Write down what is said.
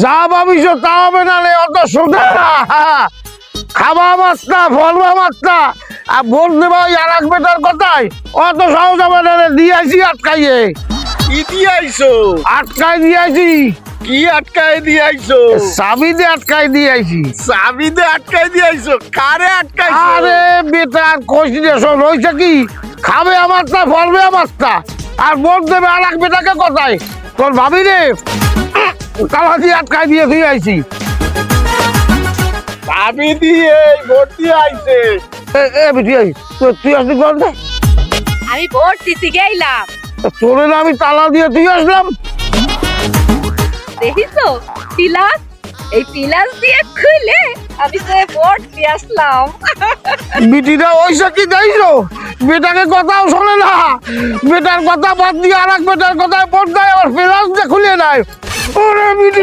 যা ভাবিস তা হবে না রে, অত সোজা না। খাবা মাছটা ফলবা মাছটা আর ভোট দেবা ওই আর এক বেটার কথায়, অত সহজ হবে না রে। দিয়েছি আটকাইয়ে, কি দিয়ে আইছো? আটকাই দিয়েছি, কি আটকায় দিয়ে আইছো? চাবি দিয়ে আটকাই দিয়েছি। চাবি দিয়ে আটকায় দিয়ে আইছো? কারে আটকাইছো? আরে বেটার কইছি রে, শোন হয়েছে কি, খাবে আমারটা ফলবে আমারটা আর ভোট দেবে আর এক বেটাকে কথায়। তোর ভাবি রে তালা দিয়ে আটকাই দিয়ে দিয়ে আইছি। চাবি দিয়ে ভোট দিয়ে আইছে। এ বিটি তুই আসলি বলতে, আমি ভোট দিতে গেলাম, তোরে না আমি তালা দিয়ে তুই আসলাম। দেখিছো পিলাস, এই পিলাস দিয়ে খুলে আমি তো ভোট দিয়ে আসলাম। বিটিটা ওইসা কি যাইছো, বেটাকে কথাও শোনে না, বেটার কথা বাদ দিয়ে আর এক বেটার কথায় ভোট দেয়, আবার ফেরাস দিয়ে খুলে নেয়। ওরে বিটি